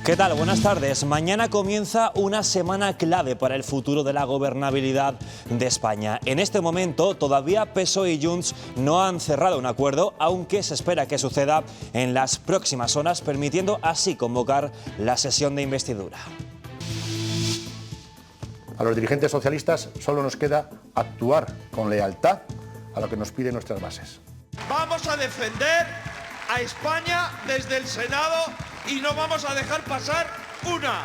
¿Qué tal? Buenas tardes. Mañana comienza una semana clave para el futuro de la gobernabilidad de España. En este momento todavía PSOE y Junts no han cerrado un acuerdo, aunque se espera que suceda en las próximas horas, permitiendo así convocar la sesión de investidura. A los dirigentes socialistas solo nos queda actuar con lealtad a lo que nos piden nuestras bases. Vamos a defender a España desde el Senado y no vamos a dejar pasar una.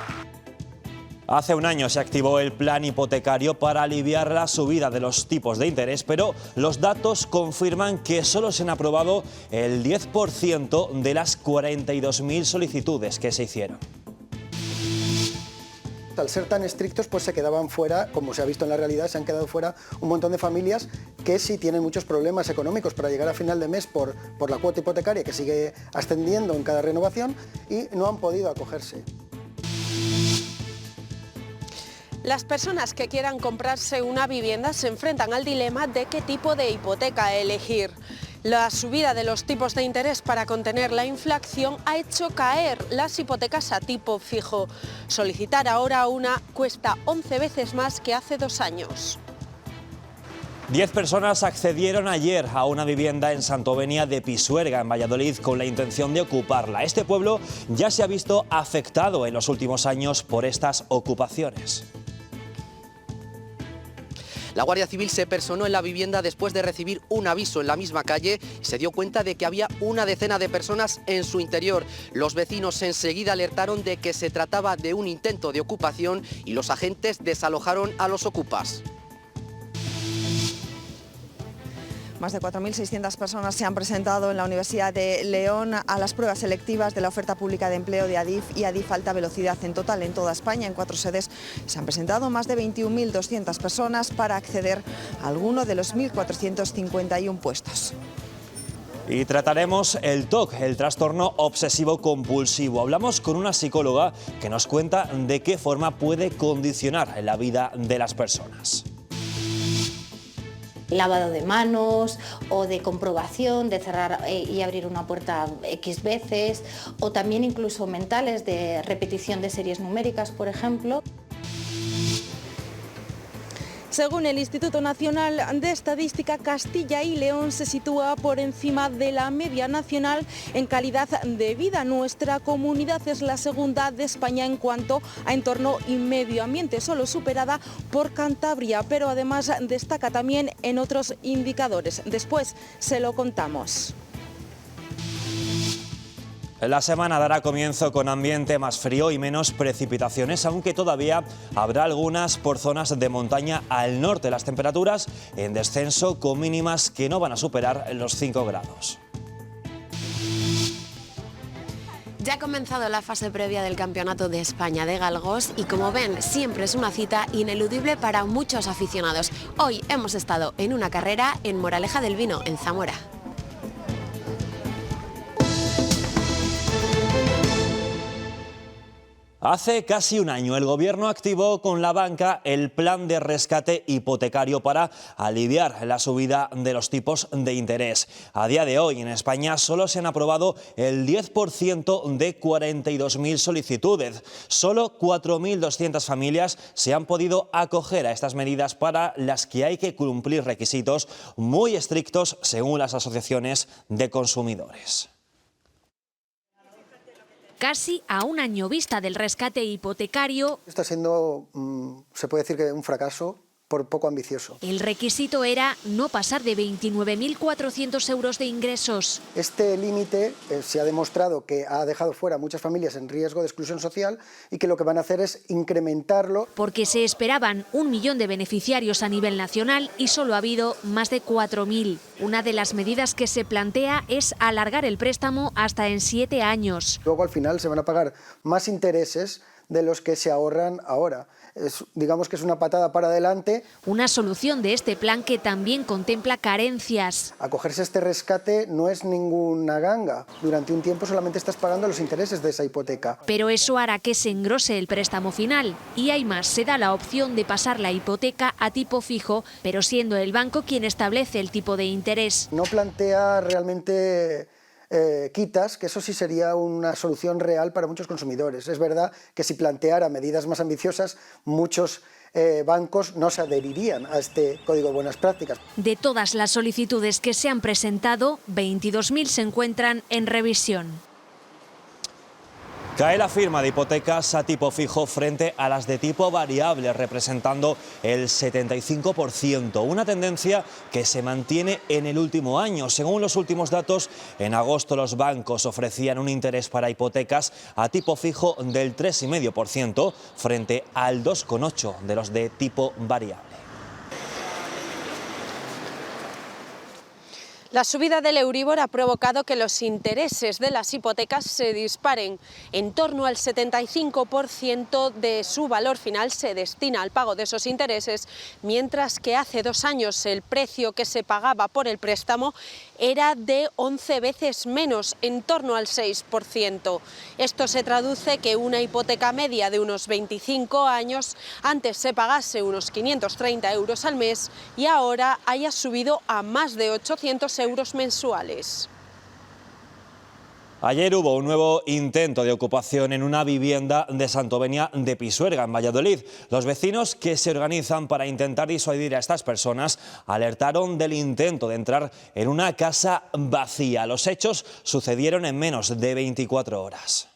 Hace un año se activó el plan hipotecario para aliviar la subida de los tipos de interés, pero los datos confirman que solo se han aprobado el 10% de las 42.000 solicitudes que se hicieron. Al ser tan estrictos, pues se quedaban fuera, como se ha visto en la realidad, se han quedado fuera un montón de familias que sí tienen muchos problemas económicos para llegar a final de mes por la cuota hipotecaria que sigue ascendiendo en cada renovación y no han podido acogerse. Las personas que quieran comprarse una vivienda se enfrentan al dilema de qué tipo de hipoteca elegir. La subida de los tipos de interés para contener la inflación ha hecho caer las hipotecas a tipo fijo. Solicitar ahora una cuesta 11 veces más que hace 2 años. 10 personas accedieron ayer a una vivienda en Santovenia de Pisuerga, en Valladolid, con la intención de ocuparla. Este pueblo ya se ha visto afectado en los últimos años por estas ocupaciones. La Guardia Civil se personó en la vivienda después de recibir un aviso en la misma calle y se dio cuenta de que había una decena de personas en su interior. Los vecinos enseguida alertaron de que se trataba de un intento de ocupación y los agentes desalojaron a los ocupas. Más de 4.600 personas se han presentado en la Universidad de León a las pruebas selectivas de la oferta pública de empleo de Adif y Adif Alta Velocidad. En total, en toda España, en 4 sedes, se han presentado más de 21.200 personas para acceder a alguno de los 1.451 puestos. Y trataremos el TOC, el trastorno obsesivo compulsivo. Hablamos con una psicóloga que nos cuenta de qué forma puede condicionar la vida de las personas. Lavado de manos o de comprobación, de cerrar y abrir una puerta X veces, o también incluso mentales de repetición de series numéricas, por ejemplo. Según el Instituto Nacional de Estadística, Castilla y León se sitúa por encima de la media nacional en calidad de vida. Nuestra comunidad es la segunda de España en cuanto a entorno y medio ambiente, solo superada por Cantabria, pero además destaca también en otros indicadores. Después se lo contamos. La semana dará comienzo con ambiente más frío y menos precipitaciones, aunque todavía habrá algunas por zonas de montaña al norte. Las temperaturas en descenso con mínimas que no van a superar los 5 grados. Ya ha comenzado la fase previa del Campeonato de España de Galgos y, como ven, siempre es una cita ineludible para muchos aficionados. Hoy hemos estado en una carrera en Moraleja del Vino, en Zamora. Hace casi un año el Gobierno activó con la banca el plan de rescate hipotecario para aliviar la subida de los tipos de interés. A día de hoy en España solo se han aprobado el 10% de 42.000 solicitudes. Solo 4.200 familias se han podido acoger a estas medidas para las que hay que cumplir requisitos muy estrictos según las asociaciones de consumidores. Casi a un año vista del rescate hipotecario, Está siendo, se puede decir que un fracaso por poco ambicioso. el requisito era no pasar de 29.400 euros de ingresos. Este límite se ha demostrado que ha dejado fuera a muchas familias en riesgo de exclusión social y que lo que van a hacer es incrementarlo. Porque se esperaban 1 millón de beneficiarios a nivel nacional y solo ha habido más de 4.000. Una de las medidas que se plantea es alargar el préstamo hasta en 7 años. Luego al final se van a pagar más intereses de los que se ahorran ahora. Digamos que es una patada para adelante. Una solución de este plan que también contempla carencias. Acogerse a este rescate no es ninguna ganga. Durante un tiempo solamente estás pagando los intereses de esa hipoteca. Pero eso hará que se engrose el préstamo final. Y hay más, se da la opción de pasar la hipoteca a tipo fijo, pero siendo el banco quien establece el tipo de interés. No plantea realmente quitas, que eso sí sería una solución real para muchos consumidores. Es verdad que si planteara medidas más ambiciosas, muchos bancos no se adherirían a este Código de Buenas Prácticas. De todas las solicitudes que se han presentado, 22.000 se encuentran en revisión. Cae la firma de hipotecas a tipo fijo frente a las de tipo variable, representando el 75%, una tendencia que se mantiene en el último año. Según los últimos datos, en agosto los bancos ofrecían un interés para hipotecas a tipo fijo del 3,5% frente al 2,8% de los de tipo variable. La subida del Euribor ha provocado que los intereses de las hipotecas se disparen. En torno al 75% de su valor final se destina al pago de esos intereses, mientras que hace 2 años el precio que se pagaba por el préstamo era de 11 veces menos, en torno al 6%. Esto se traduce que una hipoteca media de unos 25 años antes se pagase unos 530 euros al mes y ahora haya subido a más de 800 euros mensuales. Ayer hubo un nuevo intento de ocupación en una vivienda de Santovenia de Pisuerga, en Valladolid. Los vecinos, que se organizan para intentar disuadir a estas personas, alertaron del intento de entrar en una casa vacía. Los hechos sucedieron en menos de 24 horas.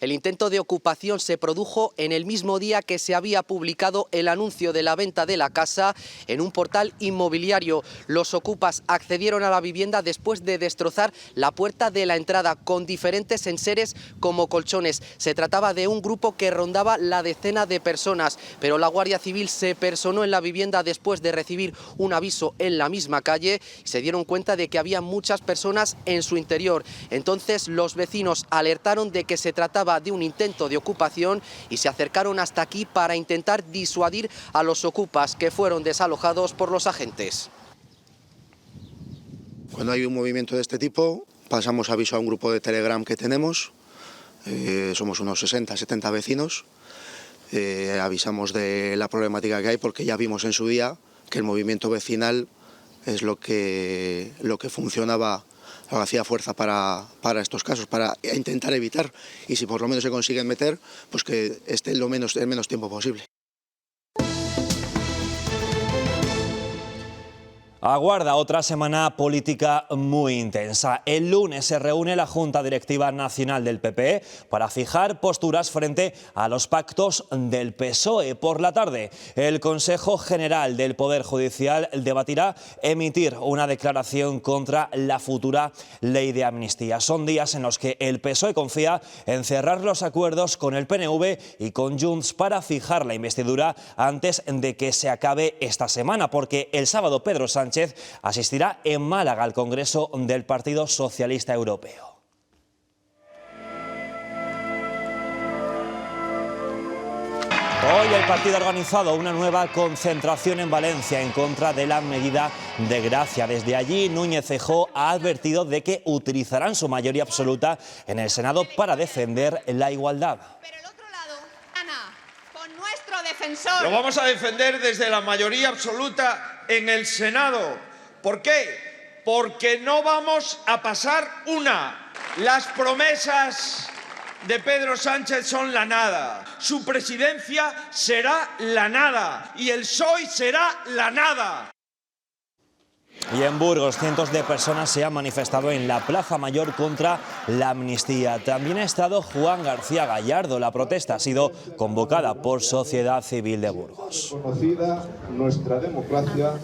El intento de ocupación se produjo en el mismo día que se había publicado el anuncio de la venta de la casa en un portal inmobiliario. Los ocupas accedieron a la vivienda después de destrozar la puerta de la entrada con diferentes enseres como colchones. Se trataba de un grupo que rondaba la decena de personas, pero la Guardia Civil se personó en la vivienda después de recibir un aviso en la misma calle y se dieron cuenta de que había muchas personas en su interior. Entonces los vecinos alertaron de que se trataba de un intento de ocupación y se acercaron hasta aquí para intentar disuadir a los ocupas, que fueron desalojados por los agentes. Cuando hay un movimiento de este tipo, pasamos aviso a un grupo de Telegram que tenemos, somos unos 60-70 vecinos, avisamos de la problemática que hay porque ya vimos en su día que el movimiento vecinal es lo que funcionaba, hacía fuerza para estos casos, para intentar evitar, y si por lo menos se consiguen meter, pues que esté el menos tiempo posible. Aguarda otra semana política muy intensa. El lunes se reúne la Junta Directiva Nacional del PP para fijar posturas frente a los pactos del PSOE. Por la tarde, el Consejo General del Poder Judicial debatirá emitir una declaración contra la futura ley de amnistía. Son días en los que el PSOE confía en cerrar los acuerdos con el PNV y con Junts para fijar la investidura antes de que se acabe esta semana, porque el sábado Pedro Sánchez asistirá en Málaga al Congreso del Partido Socialista Europeo. Hoy el partido ha organizado una nueva concentración en Valencia en contra de la medida de Gracia. Desde allí, Núñez Feijóo ha advertido de que utilizarán su mayoría absoluta en el Senado para defender la igualdad. Pero el otro lado, Ana, con nuestro defensor. Lo vamos a defender desde la mayoría absoluta en el Senado. ¿Por qué? Porque no vamos a pasar una. Las promesas de Pedro Sánchez son la nada. Su presidencia será la nada. Y el PSOE será la nada. Y en Burgos, cientos de personas se han manifestado en la Plaza Mayor contra la amnistía. También ha estado Juan García Gallardo. La protesta ha sido convocada por Sociedad Civil de Burgos. Conocida nuestra democracia.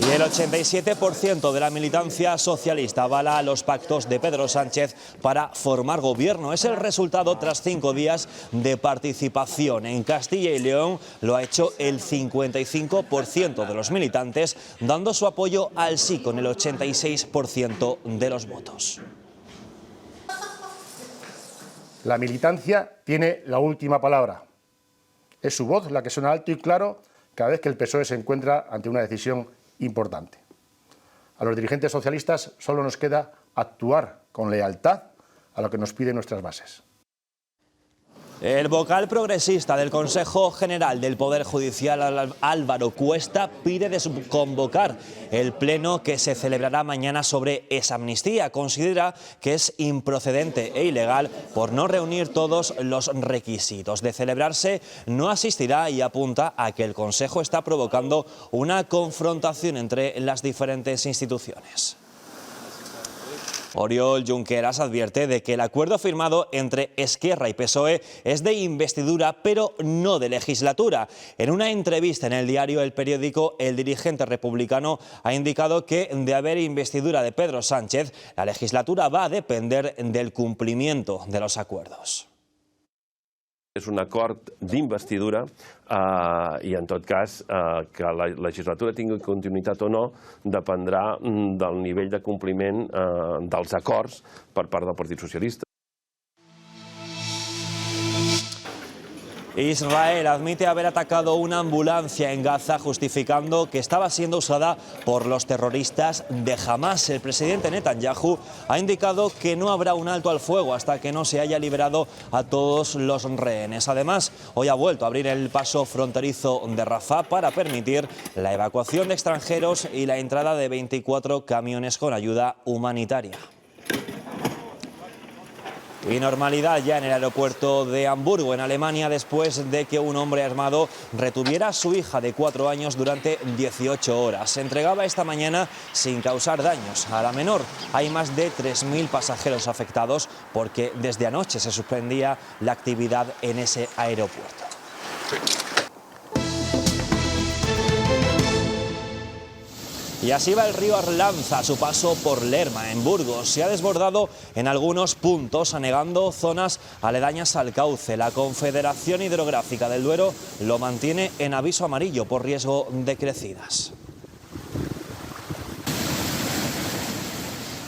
Y el 87% de la militancia socialista avala los pactos de Pedro Sánchez para formar gobierno. Es el resultado tras 5 días de participación. En Castilla y León lo ha hecho el 55% de los militantes, dando su apoyo al sí con el 86% de los votos. La militancia tiene la última palabra. Es su voz la que suena alto y claro cada vez que el PSOE se encuentra ante una decisión importante. A los dirigentes socialistas solo nos queda actuar con lealtad a lo que nos piden nuestras bases. El vocal progresista del Consejo General del Poder Judicial, Álvaro Cuesta, pide desconvocar el pleno que se celebrará mañana sobre esa amnistía. Considera que es improcedente e ilegal por no reunir todos los requisitos. De celebrarse, no asistirá y apunta a que el Consejo está provocando una confrontación entre las diferentes instituciones. Oriol Junqueras advierte de que el acuerdo firmado entre Esquerra y PSOE es de investidura, pero no de legislatura. En una entrevista en el diario El Periódico, el dirigente republicano ha indicado que, de haber investidura de Pedro Sánchez, la legislatura va a depender del cumplimiento de los acuerdos. És un acord d'investidura i, en tot cas, que la legislatura tingui continuïtat o no dependrà del nivell de compliment dels acords per part del Partit Socialista. Israel admite haber atacado una ambulancia en Gaza, justificando que estaba siendo usada por los terroristas de Hamás. El presidente Netanyahu ha indicado que no habrá un alto al fuego hasta que no se haya liberado a todos los rehenes. Además, hoy ha vuelto a abrir el paso fronterizo de Rafah para permitir la evacuación de extranjeros y la entrada de 24 camiones con ayuda humanitaria. Y normalidad ya en el aeropuerto de Hamburgo, en Alemania, después de que un hombre armado retuviera a su hija de 4 años durante 18 horas. Se entregaba esta mañana sin causar daños a la menor. Hay más de 3.000 pasajeros afectados porque desde anoche se suspendía la actividad en ese aeropuerto. Y así va el río Arlanza a su paso por Lerma, en Burgos. Se ha desbordado en algunos puntos, anegando zonas aledañas al cauce. La Confederación Hidrográfica del Duero lo mantiene en aviso amarillo por riesgo de crecidas.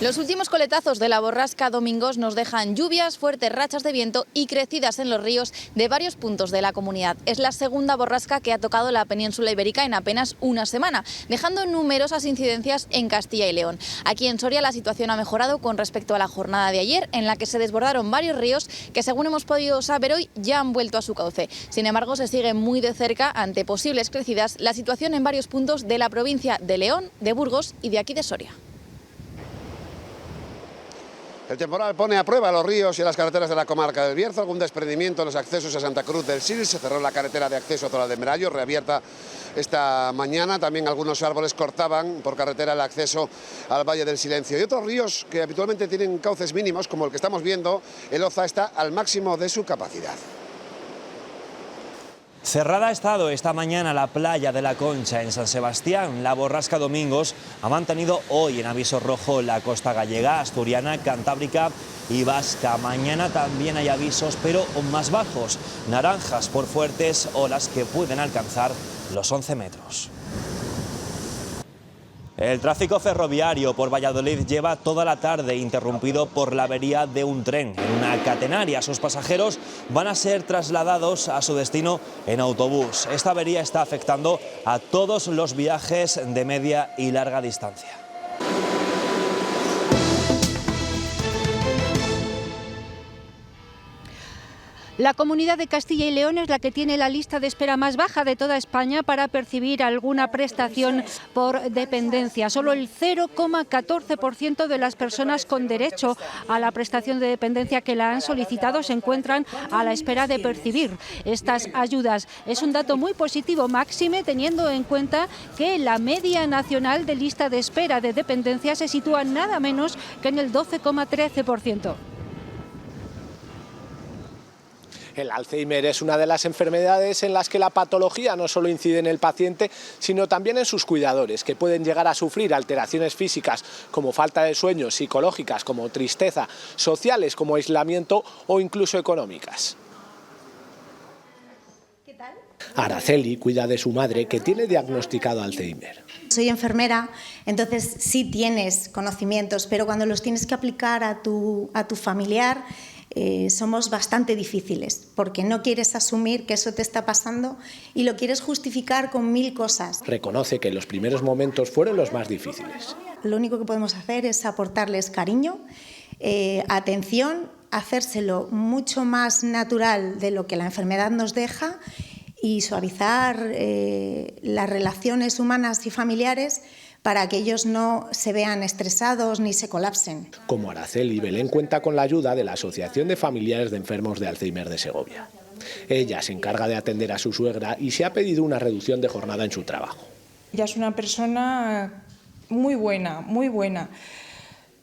Los últimos coletazos de la borrasca Domingos nos dejan lluvias, fuertes rachas de viento y crecidas en los ríos de varios puntos de la comunidad. Es la segunda borrasca que ha tocado la península ibérica en apenas una semana, dejando numerosas incidencias en Castilla y León. Aquí en Soria la situación ha mejorado con respecto a la jornada de ayer, en la que se desbordaron varios ríos que, según hemos podido saber hoy, ya han vuelto a su cauce. Sin embargo, se sigue muy de cerca, ante posibles crecidas, la situación en varios puntos de la provincia de León, de Burgos y de aquí de Soria. El temporal pone a prueba los ríos y las carreteras de la comarca del Bierzo. Algún desprendimiento en los accesos a Santa Cruz del Sil. Se cerró la carretera de acceso a Toral de Merayo, reabierta esta mañana. También algunos árboles cortaban por carretera el acceso al Valle del Silencio. Y otros ríos que habitualmente tienen cauces mínimos, como el que estamos viendo, el Oza está al máximo de su capacidad. Cerrada ha estado esta mañana la playa de la Concha en San Sebastián. La borrasca Domingos ha mantenido hoy en aviso rojo la costa gallega, asturiana, cantábrica y vasca. Mañana también hay avisos, pero más bajos, naranjas por fuertes olas que pueden alcanzar los 11 metros. El tráfico ferroviario por Valladolid lleva toda la tarde interrumpido por la avería de un tren en una catenaria. Sus pasajeros van a ser trasladados a su destino en autobús. Esta avería está afectando a todos los viajes de media y larga distancia. La comunidad de Castilla y León es la que tiene la lista de espera más baja de toda España para percibir alguna prestación por dependencia. Solo el 0,14% de las personas con derecho a la prestación de dependencia que la han solicitado se encuentran a la espera de percibir estas ayudas. Es un dato muy positivo, máxime teniendo en cuenta que la media nacional de lista de espera de dependencia se sitúa nada menos que en el 12,13%. El Alzheimer es una de las enfermedades en las que la patología no solo incide en el paciente, sino también en sus cuidadores, que pueden llegar a sufrir alteraciones físicas como falta de sueño, psicológicas como tristeza, sociales como aislamiento o incluso económicas. Araceli cuida de su madre, que tiene diagnosticado Alzheimer. Soy enfermera, entonces sí tienes conocimientos, pero cuando los tienes que aplicar a tu familiar, somos bastante difíciles, porque no quieres asumir que eso te está pasando y lo quieres justificar con 1000 cosas. Reconoce que los primeros momentos fueron los más difíciles. Lo único que podemos hacer es aportarles cariño, atención hacérselo mucho más natural de lo que la enfermedad nos deja y suavizar las relaciones humanas y familiares para que ellos no se vean estresados ni se colapsen. Como Araceli, Belén cuenta con la ayuda de la Asociación de Familiares de Enfermos de Alzheimer de Segovia. Ella se encarga de atender a su suegra y se ha pedido una reducción de jornada en su trabajo. Ella es una persona muy buena,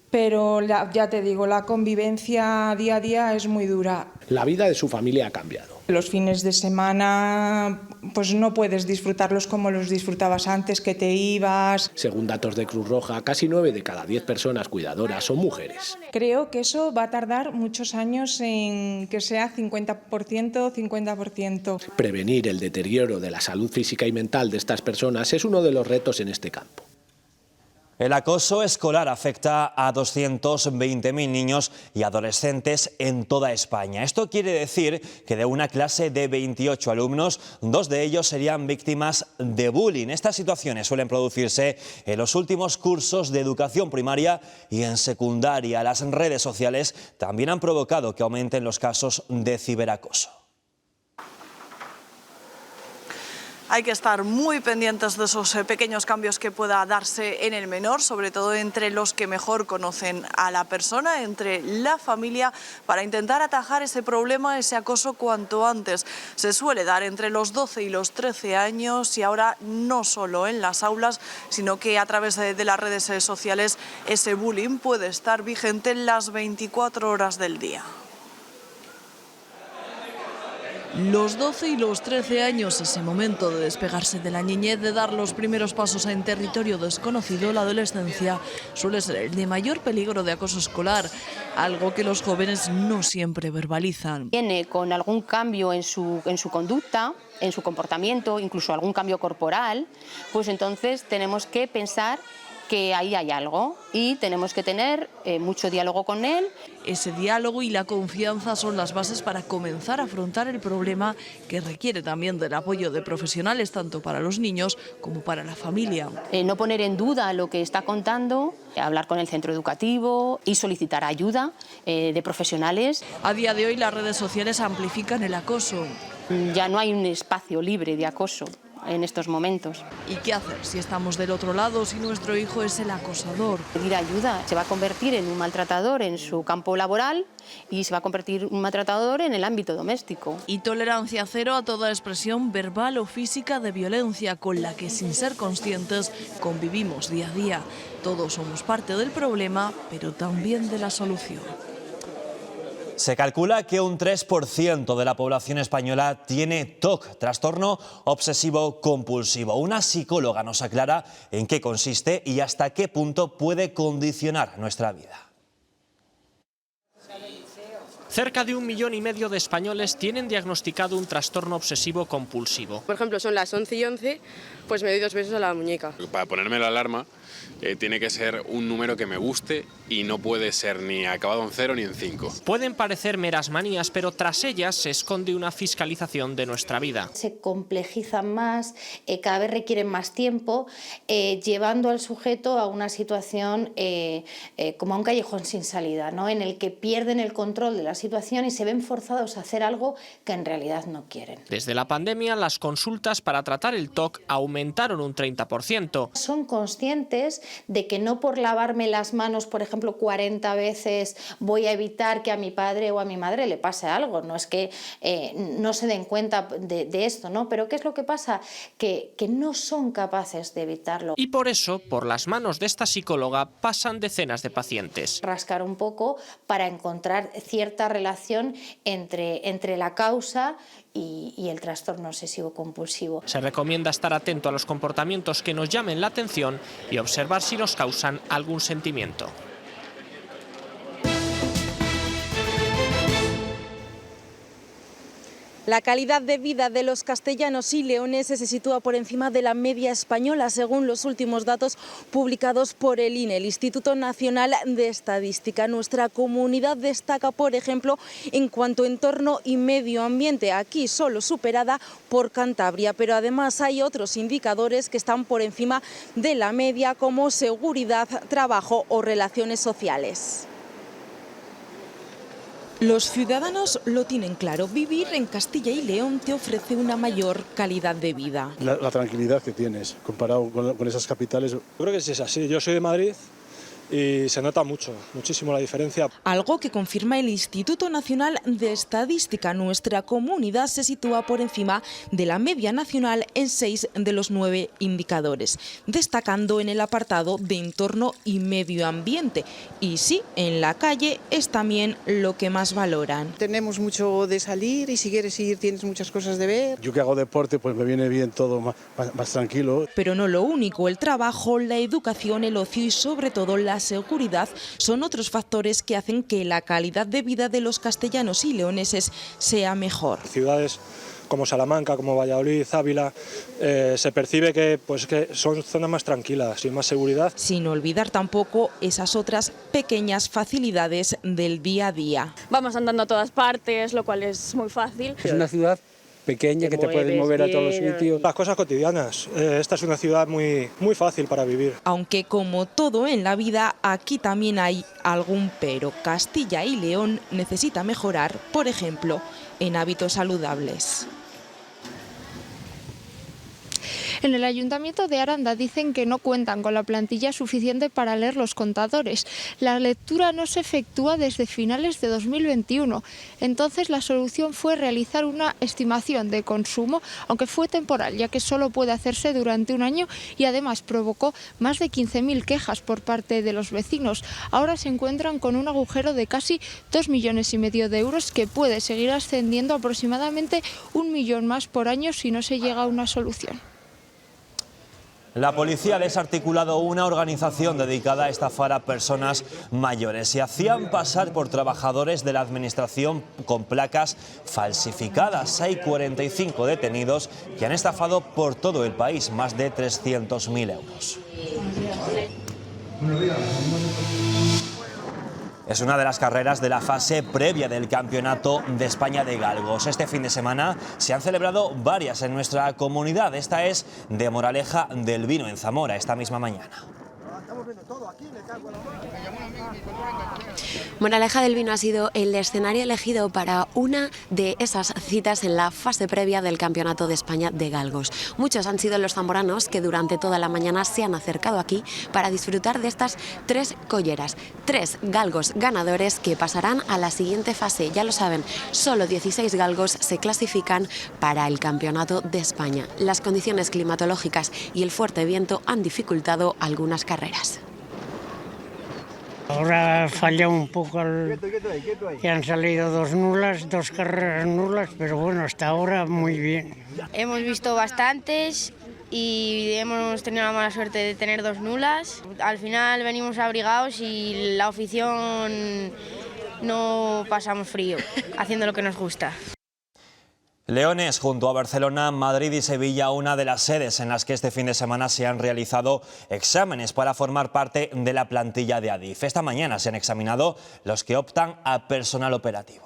pero ya te digo, la convivencia día a día es muy dura. La vida de su familia ha cambiado. Los fines de semana pues no puedes disfrutarlos como los disfrutabas antes, que te ibas. Según datos de Cruz Roja, casi 9 de cada 10 personas cuidadoras son mujeres. Creo que eso va a tardar muchos años en que sea 50%. Prevenir el deterioro de la salud física y mental de estas personas es uno de los retos en este campo. El acoso escolar afecta a 220.000 niños y adolescentes en toda España. Esto quiere decir que de una clase de 28 alumnos, 2 de ellos serían víctimas de bullying. Estas situaciones suelen producirse en los últimos cursos de educación primaria y en secundaria. Las redes sociales también han provocado que aumenten los casos de ciberacoso. Hay que estar muy pendientes de esos pequeños cambios que pueda darse en el menor, sobre todo entre los que mejor conocen a la persona, entre la familia, para intentar atajar ese problema, ese acoso cuanto antes. Se suele dar entre los 12 y los 13 años y ahora no solo en las aulas, sino que a través de las redes sociales ese bullying puede estar vigente las 24 horas del día. Los 12 y los 13 años, ese momento de despegarse de la niñez, de dar los primeros pasos en territorio desconocido, la adolescencia suele ser el de mayor peligro de acoso escolar, algo que los jóvenes no siempre verbalizan. Viene con algún cambio en su conducta, en su comportamiento, incluso algún cambio corporal, pues entonces tenemos que pensar que ahí hay algo y tenemos que tener mucho diálogo con él. Ese diálogo y la confianza son las bases para comenzar a afrontar el problema, que requiere también del apoyo de profesionales tanto para los niños como para la familia. No poner en duda lo que está contando, hablar con el centro educativo y solicitar ayuda de profesionales. A día de hoy las redes sociales amplifican el acoso. Ya no hay un espacio libre de acoso en estos momentos. ¿Y qué hacer si estamos del otro lado, si nuestro hijo es el acosador? Pedir ayuda. Se va a convertir en un maltratador en su campo laboral y se va a convertir en un maltratador en el ámbito doméstico. Y tolerancia cero a toda expresión verbal o física de violencia con la que, sin ser conscientes, convivimos día a día. Todos somos parte del problema, pero también de la solución. Se calcula que un 3% de la población española tiene TOC, trastorno obsesivo compulsivo. Una psicóloga nos aclara en qué consiste y hasta qué punto puede condicionar nuestra vida. Cerca de 1,5 millones de españoles tienen diagnosticado un trastorno obsesivo compulsivo. Por ejemplo, son las 11 y 11, pues me doy 2 besos a la muñeca. Para ponerme la alarma tiene que ser un número que me guste y no puede ser ni acabado en 0 ni en 5. Pueden parecer meras manías, pero tras ellas se esconde una fiscalización de nuestra vida. Se complejizan más, cada vez requieren más tiempo, llevando al sujeto a una situación como a un callejón sin salida, ¿no? En el que pierden el control de la situación y se ven forzados a hacer algo que en realidad no quieren. Desde la pandemia, las consultas para tratar el TOC aumentaron un 30%. Son conscientes de que no por lavarme las manos, por ejemplo, 40 veces voy a evitar que a mi padre o a mi madre le pase algo. No es que no se den cuenta de esto, ¿no? Pero ¿qué es lo que pasa? Que no son capaces de evitarlo. Y por eso, por las manos de esta psicóloga, pasan decenas de pacientes. Rascar un poco para encontrar cierta relación entre la causa y el trastorno obsesivo compulsivo. Se recomienda estar atento a los comportamientos que nos llamen la atención y observar si nos causan algún sentimiento. La calidad de vida de los castellanos y leoneses se sitúa por encima de la media española, según los últimos datos publicados por el INE, el Instituto Nacional de Estadística. Nuestra comunidad destaca, por ejemplo, en cuanto a entorno y medio ambiente, aquí solo superada por Cantabria, pero además hay otros indicadores que están por encima de la media, como seguridad, trabajo o relaciones sociales. Los ciudadanos lo tienen claro, vivir en Castilla y León te ofrece una mayor calidad de vida. La tranquilidad que tienes comparado con esas capitales. Yo creo que sí es así, yo soy de Madrid y se nota muchísimo la diferencia. Algo que confirma el Instituto Nacional de Estadística. Nuestra comunidad se sitúa por encima de la media nacional en 6 de los 9 indicadores, destacando en el apartado de entorno y medio ambiente. Y sí, en la calle es también lo que más valoran. Tenemos mucho de salir y si quieres ir tienes muchas cosas de ver. Yo que hago deporte, pues me viene bien todo más tranquilo. Pero no lo único, el trabajo, la educación, el ocio y sobre todo la seguridad son otros factores que hacen que la calidad de vida de los castellanos y leoneses sea mejor. Ciudades como Salamanca, como Valladolid, Ávila, se percibe que son zonas más tranquilas y más seguridad. Sin olvidar tampoco esas otras pequeñas facilidades del día a día. Vamos andando a todas partes, lo cual es muy fácil. Es una ciudad pequeña que te puedes mover a todos los sitios. Las cosas cotidianas. Esta es una ciudad muy fácil para vivir. Aunque como todo en la vida, aquí también hay algún pero. Castilla y León necesita mejorar, por ejemplo, en hábitos saludables. En el Ayuntamiento de Aranda dicen que no cuentan con la plantilla suficiente para leer los contadores. La lectura no se efectúa desde finales de 2021. Entonces la solución fue realizar una estimación de consumo, aunque fue temporal, ya que solo puede hacerse durante un año y además provocó más de 15.000 quejas por parte de los vecinos. Ahora se encuentran con un agujero de casi 2,5 millones de euros que puede seguir ascendiendo aproximadamente 1 millón más por año si no se llega a una solución. La policía ha desarticulado una organización dedicada a estafar a personas mayores. Se hacían pasar por trabajadores de la administración con placas falsificadas. Hay 45 detenidos que han estafado por todo el país más de 300.000 euros. Es una de las carreras de la fase previa del Campeonato de España de Galgos. Este fin de semana se han celebrado varias en nuestra comunidad. Esta es de Moraleja del Vino, en Zamora, esta misma mañana. Moraleja del Vino ha sido el escenario elegido para una de esas citas en la fase previa del Campeonato de España de Galgos. Muchos han sido los zamoranos que durante toda la mañana se han acercado aquí para disfrutar de estas 3 colleras. 3 galgos ganadores que pasarán a la siguiente fase. Ya lo saben, solo 16 galgos se clasifican para el Campeonato de España. Las condiciones climatológicas y el fuerte viento han dificultado algunas carreras. Ahora ha fallado un poco, que han salido 2 nulas, 2 carreras nulas, pero bueno, hasta ahora muy bien. Hemos visto bastantes y hemos tenido la mala suerte de tener 2 nulas. Al final venimos abrigados y la afición no pasamos frío, haciendo lo que nos gusta. Leones, junto a Barcelona, Madrid y Sevilla, una de las sedes en las que este fin de semana se han realizado exámenes para formar parte de la plantilla de Adif. Esta mañana se han examinado los que optan a personal operativo.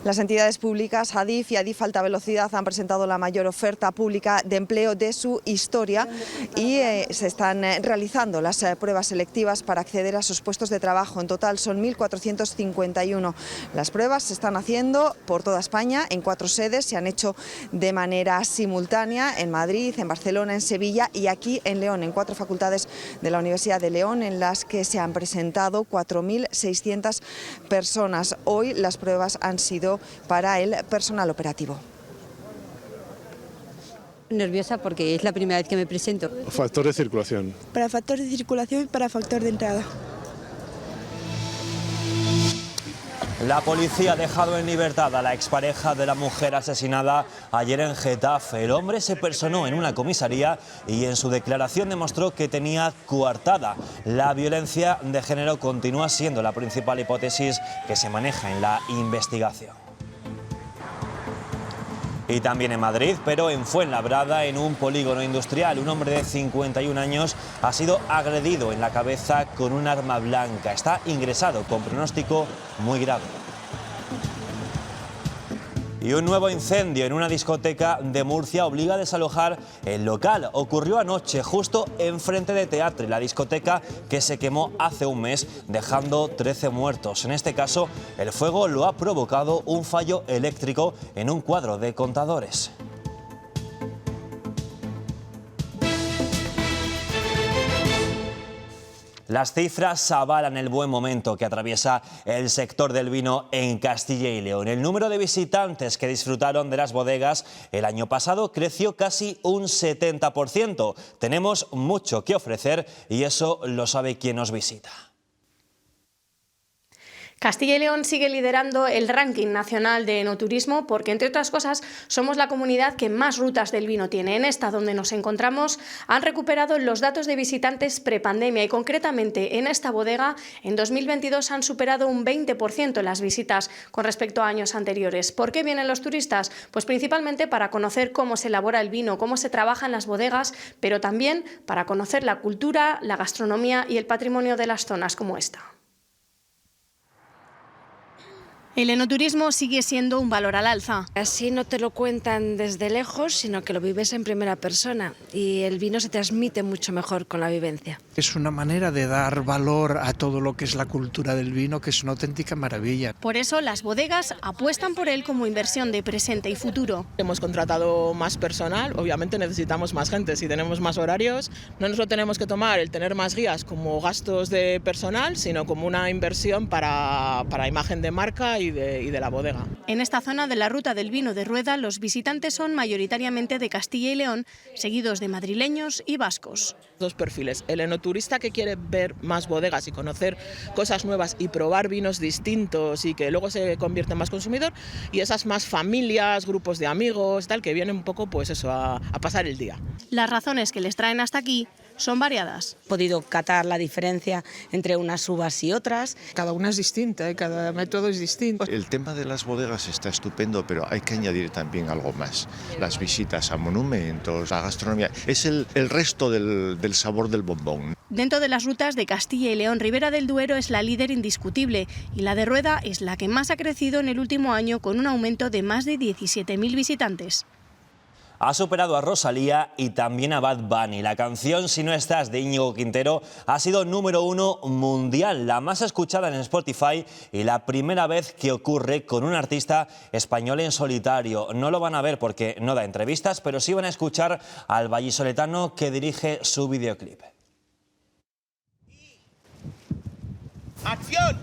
Las entidades públicas Adif y Adif Alta Velocidad han presentado la mayor oferta pública de empleo de su historia y se están realizando las pruebas selectivas para acceder a sus puestos de trabajo. En total son 1.451. Las pruebas se están haciendo por toda España en 4 sedes, se han hecho de manera simultánea en Madrid, en Barcelona, en Sevilla y aquí en León, en 4 facultades de la Universidad de León en las que se han presentado 4.600 personas. Hoy las pruebas han sido para el personal operativo. Nerviosa porque es la primera vez que me presento. Factor de circulación. Para factor de circulación y para factor de entrada. La policía ha dejado en libertad a la expareja de la mujer asesinada ayer en Getafe. El hombre se personó en una comisaría y en su declaración demostró que tenía coartada. La violencia de género continúa siendo la principal hipótesis que se maneja en la investigación. Y también en Madrid, pero en Fuenlabrada, en un polígono industrial, un hombre de 51 años ha sido agredido en la cabeza con un arma blanca. Está ingresado con pronóstico muy grave. Y un nuevo incendio en una discoteca de Murcia obliga a desalojar el local. Ocurrió anoche justo enfrente de Teatre, la discoteca que se quemó hace un mes, dejando 13 muertos. En este caso, el fuego lo ha provocado un fallo eléctrico en un cuadro de contadores. Las cifras avalan el buen momento que atraviesa el sector del vino en Castilla y León. El número de visitantes que disfrutaron de las bodegas el año pasado creció casi un 70%. Tenemos mucho que ofrecer y eso lo sabe quien nos visita. Castilla y León sigue liderando el ranking nacional de enoturismo porque, entre otras cosas, somos la comunidad que más rutas del vino tiene. En esta, donde nos encontramos, han recuperado los datos de visitantes prepandemia y, concretamente, en esta bodega, en 2022 han superado un 20% las visitas con respecto a años anteriores. ¿Por qué vienen los turistas? Pues principalmente para conocer cómo se elabora el vino, cómo se trabaja en las bodegas, pero también para conocer la cultura, la gastronomía y el patrimonio de las zonas como esta. El enoturismo sigue siendo un valor al alza. Así no te lo cuentan desde lejos, sino que lo vives en primera persona y el vino se transmite mucho mejor con la vivencia. Es una manera de dar valor a todo lo que es la cultura del vino, que es una auténtica maravilla. Por eso las bodegas apuestan por él como inversión de presente y futuro. Hemos contratado más personal, obviamente necesitamos más gente. Si tenemos más horarios, no nos lo tenemos que tomar el tener más guías como gastos de personal, sino como una inversión para imagen de marca y de la bodega. En esta zona de la Ruta del Vino de Rueda, los visitantes son mayoritariamente de Castilla y León, seguidos de madrileños y vascos. Dos perfiles: el enoturista que quiere ver más bodegas y conocer cosas nuevas y probar vinos distintos y que luego se convierte en más consumidor, y esas más familias, grupos de amigos, tal, que vienen un poco pues eso, a pasar el día. Las razones que les traen hasta aquí son variadas. He podido catar la diferencia entre unas uvas y otras. Cada una es distinta, cada método es distinto. El tema de las bodegas está estupendo, pero hay que añadir también algo más. Las visitas a monumentos, la gastronomía, es el resto del sabor del bombón. Dentro de las rutas de Castilla y León, Ribera del Duero es la líder indiscutible y la de Rueda es la que más ha crecido en el último año, con un aumento de más de 17.000 visitantes. Ha superado a Rosalía y también a Bad Bunny. La canción Si no estás de Íñigo Quintero ha sido número 1 mundial, la más escuchada en Spotify y la primera vez que ocurre con un artista español en solitario. No lo van a ver porque no da entrevistas, pero sí van a escuchar al vallisoletano que dirige su videoclip. ¡Acción!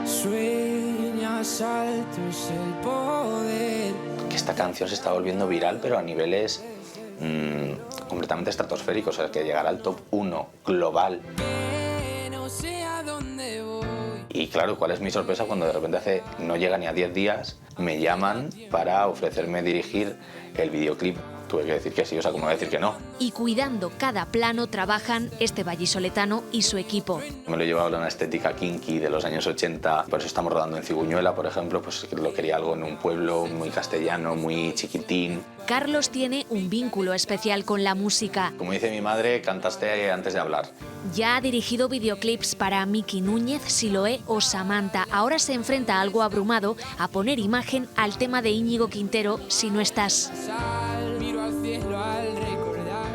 Sueñas alto es el poder. Que esta canción se está volviendo viral, pero a niveles completamente estratosféricos, o sea, que llegará al top 1 global. No sé a dónde voy. Y claro, ¿cuál es mi sorpresa cuando de repente no llega ni a 10 días, me llaman para ofrecerme dirigir el videoclip? Tuve que decir que sí, o sea, como decir que no. Y cuidando cada plano trabajan este vallisoletano y su equipo. Me lo he llevado a una estética kinky de los años 80, por eso estamos rodando en Ciguñuela, por ejemplo, pues lo quería algo en un pueblo muy castellano, muy chiquitín. Carlos tiene un vínculo especial con la música. Como dice mi madre, cantaste antes de hablar. Ya ha dirigido videoclips para Miki Núñez, Siloé o Samantha. Ahora se enfrenta algo abrumado a poner imagen al tema de Íñigo Quintero, Si no estás.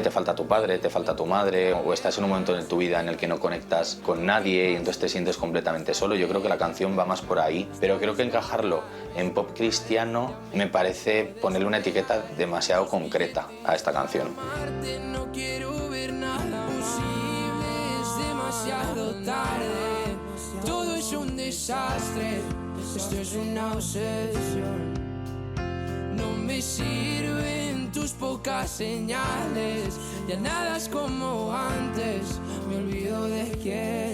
Te falta tu padre, te falta tu madre, o estás en un momento en tu vida en el que no conectas con nadie y entonces te sientes completamente solo. Yo creo que la canción va más por ahí, pero creo que encajarlo en pop cristiano me parece ponerle una etiqueta demasiado concreta a esta canción. No quiero ver nada posible, es demasiado tarde. Todo es un desastre, esto es una obsesión. No me sirven tus pocas señales, ya nada es como antes, me olvido de quién